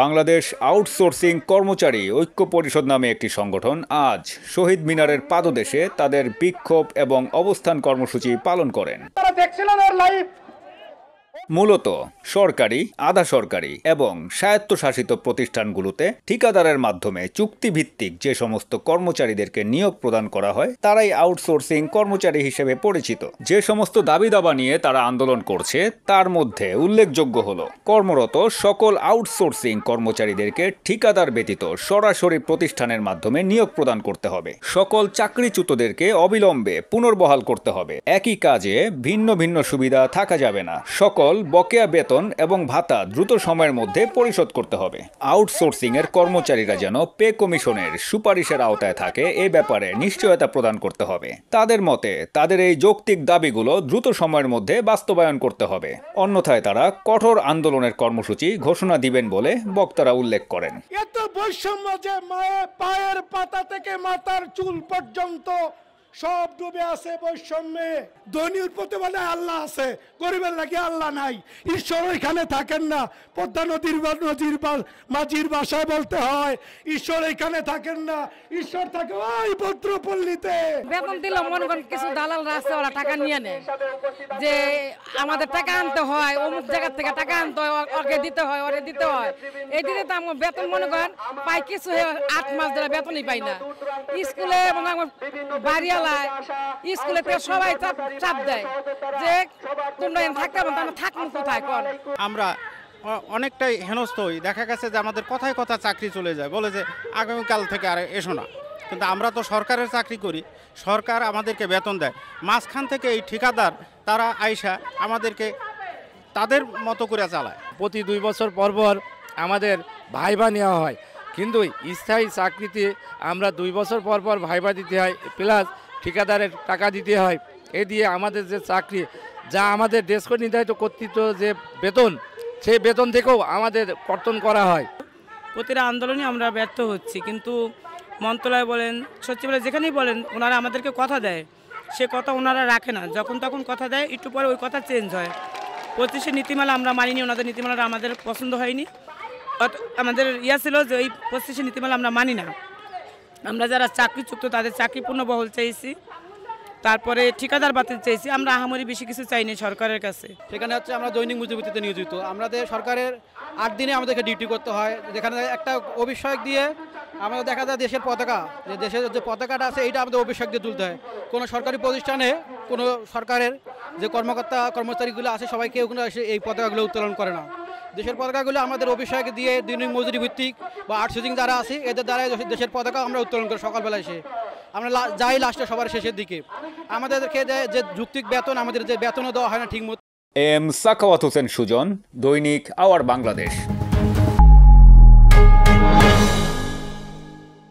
Bangladesh outsourcing কর্মচারী ঐক্য পরিষদ নামে একটি সংগঠন আজ শহীদ মিনারের পাদদেশে তাদের বিক্ষোভ এবং অবস্থান কর্মসূচি পালন করেন। মূলত সরকারি, আধা সরকারি এবং স্বায়ত্তশাসিত প্রতিষ্ঠানগুলোতে ঠিকাদারের মাধ্যমে চুক্তিভিত্তিক যে সমস্ত কর্মচারীদেরকে নিয়োগ প্রদান করা হয় তারাই আউটসোর্সিং কর্মচারী হিসেবে পরিচিত। যে সমস্ত দাবি দাবা নিয়ে তারা আন্দোলন করছে তার মধ্যে উল্লেখযোগ্য হল কর্মরত সকল আউটসোর্সিং কর্মচারীদেরকে ঠিকাদার ব্যতীত সরাসরি প্রতিষ্ঠানের মাধ্যমে নিয়োগ প্রদান করতে হবে। সকল চাকরিচ্যুতদেরকে অবিলম্বে পুনর্বহাল করতে হবে। একই কাজে ভিন্ন ভিন্ন সুবিধা থাকা যাবে না। সকল বকেয়া বেতন এবং ভাতা দ্রুত সময়ের মধ্যে পরিশোধ করতে হবে। আউটসোর্সিং এর কর্মচারীরা যেন পে কমিশনের সুপারিশের আওতায় থাকে এ ব্যাপারে নিশ্চয়তা প্রদান করতে হবে। তাদের মতে তাদের এই যৌক্তিক দাবিগুলো দ্রুত সময়ের মধ্যে বাস্তবায়ন করতে হবে, অন্যথায় তারা কঠোর আন্দোলনের কর্মসূচি ঘোষণা দিবেন বলে বক্তারা উল্লেখ করেন। এত বৈষম্য যে পায়ের পাতা থেকে মাথার চুল পর্যন্ত সব ডুবে আছে বৈষম্যে। ধনীর প্রতি বলে আল্লাহ আছে, গরিবের লাগে আল্লাহ নাই। ঈশ্বর এখানে থাকেন না। পদ্মা নদীর মাঝির ভাষায় বলতে হয় ঈশ্বর এখানে থাকেন না, ঈশ্বর থাকে ওই ভদ্রপল্লীতে। বেতন দিল মনে করেন কিছু দালাল রাস্তা ওরা টাকা নিয়ে নেয়, যে আমাদের টাকা আনতে হয়, অমুক জায়গা থেকে টাকা আনতে হয়, ওকে দিতে হয়, ওরে দিতে হয়। এই দিনে তো আমার বেতন মনে করেন পাই কিছু 8 মাস ধরে বেতনই পাই না। স্কুলে এবং আমার বাড়ি স্কুলে সবাই চাপ দেয় যে তোমরা থাকতে পারো, তাহলে থাকবো কোথায়? আমরা অনেকটাই হেনস্থ হই। দেখা গেছে যে আমাদের কথায় কথা চাকরি চলে যায়, বলে যে আগামীকাল থেকে আর এসো না। কিন্তু আমরা তো সরকারের চাকরি করি, সরকার আমাদেরকে বেতন দেয়। মাঝখান থেকে এই ঠিকাদার তারা আইসা আমাদেরকে তাদের মতো করে চালায়। প্রতি 2 বছর পর পর আমাদের ভাইবা নেওয়া হয়, কিন্তু স্থায়ী চাকরিতে আমরা 2 বছর পর পর ভাইবা দিতে হয়, প্লাস ঠিকাদারের টাকা দিতে হয়। এ দিয়ে আমাদের যে চাকরি, যা আমাদের ডেস্ক নির্ধারিত কর্তৃত্ব যে বেতন, সেই বেতন থেকেও আমাদের কর্তন করা হয়। প্রতিটা আন্দোলনে আমরা ব্যর্থ হচ্ছি, কিন্তু মন্ত্রণালয় বলেন, সচিবালয় যেখানেই বলেন, ওনারা আমাদেরকে কথা দেয়, সে কথা ওনারা রাখে না। যখন তখন কথা দেয়, একটু পরে ওই কথা চেঞ্জ হয়। 25 নীতিমালা আমরা মানিনি, ওনাদের নীতিমালাটা আমাদের পছন্দ হয়নি। আমাদের ছিল যে ওই 25 নীতিমালা আমরা মানি না। আমরা যারা চাকরিচ্যুত তাদের চাকরি পুনর্বহাল চাইছি, তারপরে ঠিকাদার বাতিল চাইছি। আমরা আহামরি বেশি কিছু চাইনি সরকারের কাছে। সেখানে হচ্ছে আমরা দৈনিক মজুরিতে নিয়োজিত। আমাদের সরকারের 8 দিনে আমাদেরকে ডিউটি করতে হয়, যেখানে একটা অভিষেক দিয়ে আমাদের দেখা যায় দেশের পতাকা, যে দেশের যে পতাকাটা আছে এইটা আমাদের অভিষেক দিয়ে তুলতে হয়। কোনো সরকারি প্রতিষ্ঠানে কোনো সরকারের যে কর্মকর্তা কর্মচারীগুলো আছে সবাই কেউ কোনো এই পতাকাগুলো উত্তোলন করে না। দেশের পতাকাগুলো আমাদের অভিষেক দিয়ে দৈনিক মজুরি ভিত্তিক বা আউটসোর্সিং যারা আছে এদের দ্বারা দেশের পতাকা আমরা উত্তোলন করি সকালবেলা এসে। আমরা যাই লাস্টে সবার শেষের দিকে। আমাদেরকে যে যৌক্তিক বেতন, আমাদের যে বেতনও দেওয়া হয় না ঠিক মতো। এম সাখাওয়াত হোসেন সুজন, দৈনিক আওয়ার বাংলাদেশ।